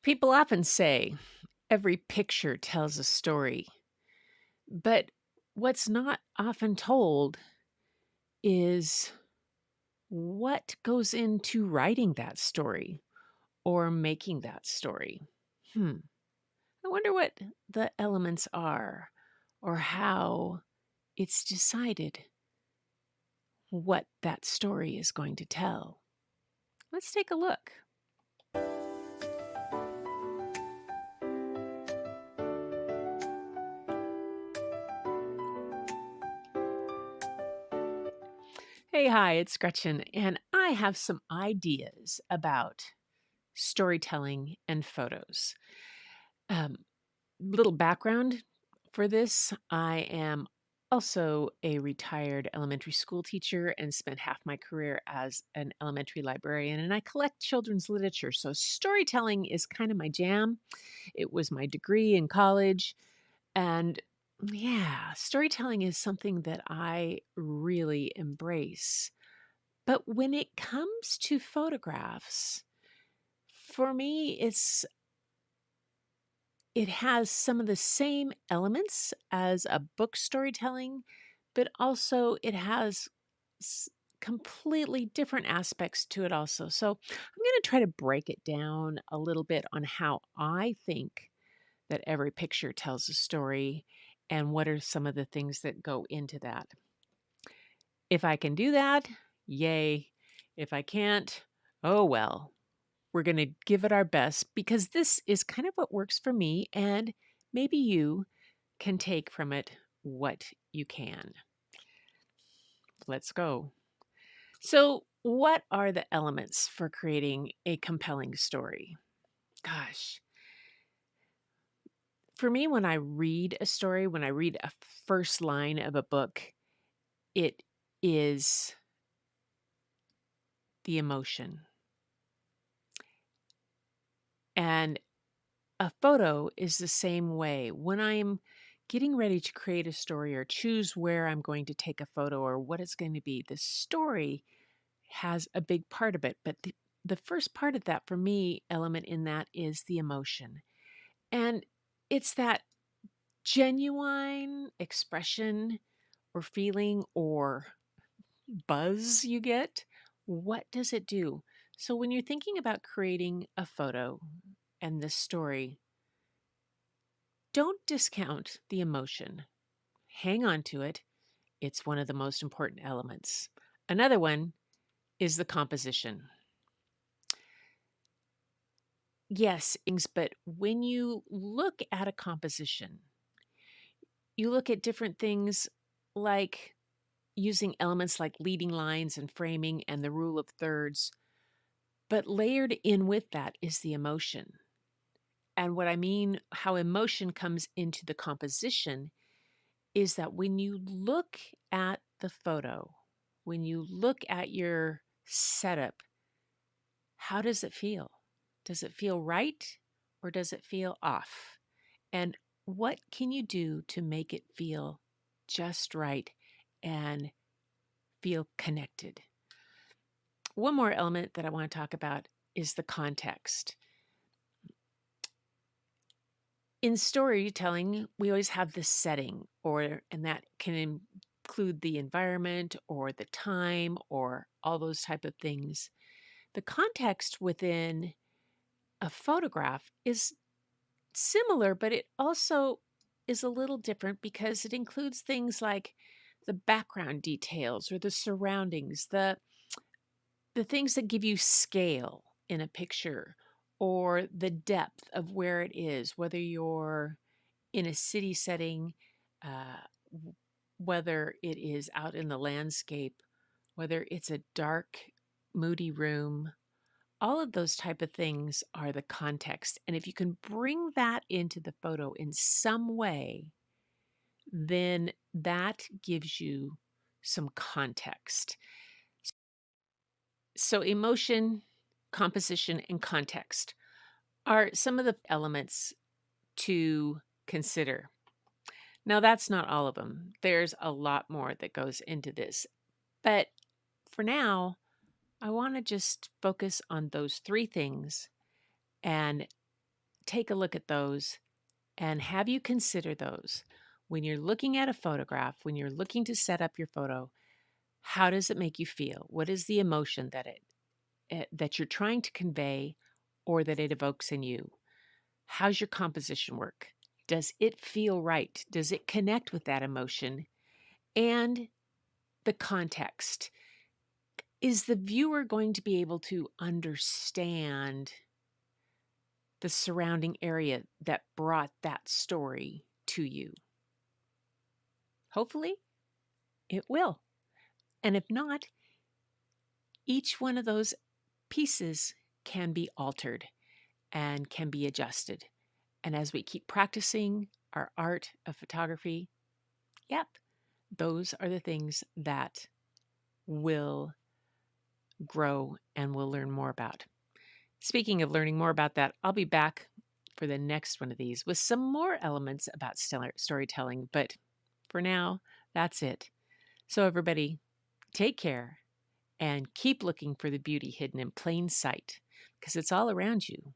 People often say every picture tells a story, but what's not often told is what goes into writing that story or making that story. Hmm. I wonder what the elements are or how it's decided what that story is going to tell. Let's take a look. Hey, hi, it's Gretchen, and I have some ideas about storytelling and photos. Um, Little background for this, I am also a retired elementary school teacher and spent half my career as an elementary librarian, and I collect children's literature. So, storytelling is kind of my jam. It was my degree in college. And yeah, storytelling is something that I really embrace. But when it comes to photographs, for me, it has some of the same elements as a book storytelling, but also it has s- completely different aspects to it also. So I'm going to try to break it down a little bit on how I think that every picture tells a story and what are some of the things that go into that. If I can do that, yay. If I can't, oh well. We're going to give it our best because this is kind of what works for me, and maybe you can take from it what you can. Let's go. So, what are the elements for creating a compelling story? Gosh, for me, when I read a story, when I read a first line of a book, it is the emotion. And a photo is the same way. When I'm getting ready to create a story or choose where I'm going to take a photo or what it's going to be, the story has a big part of it. But the first part of that for me, element in that is the emotion. And it's that genuine expression or feeling or buzz you get. What does it do? So when you're thinking about creating a photo and this story, don't discount the emotion. Hang on to it. It's one of the most important elements. Another one is the composition. Yes, but when you look at a composition, you look at different things like using elements like leading lines and framing and the rule of thirds, but layered in with that is the emotion. And what I mean, how emotion comes into the composition is that when you look at the photo, when you look at your setup, how does it feel? Does it feel right or does it feel off? And what can you do to make it feel just right and feel connected? One more element that I want to talk about is the context. In storytelling, we always have this setting, and that can include the environment or the time or all those type of things. The context within a photograph is similar, but it also is a little different because it includes things like the background details or the surroundings, the things that give you scale in a picture or the depth of where it is, whether you're in a city setting, uh, whether it is out in the landscape, whether it's a dark, moody room, all of those type of things are the context. And if you can bring that into the photo in some way, then that gives you some context. So, emotion, composition, and context are some of the elements to consider. Now, that's not all of them. There's a lot more that goes into this. But for now, I want to just focus on those three things and take a look at those and have you consider those. When you're looking at a photograph, when you're looking to set up your photo, how does it make you feel? What is the emotion that you're trying to convey or that it evokes in you? How's your composition work? Does it feel right? Does it connect with that emotion? And the context. Is the viewer going to be able to understand the surrounding area that brought that story to you? Hopefully, it will. And if not, each one of those pieces can be altered and can be adjusted. And as we keep practicing our art of photography, yep, those are the things that will grow and we'll learn more about. Speaking of learning more about that, I'll be back for the next one of these with some more elements about storytelling. But for now, that's it. So, everybody, take care and keep looking for the beauty hidden in plain sight because it's all around you.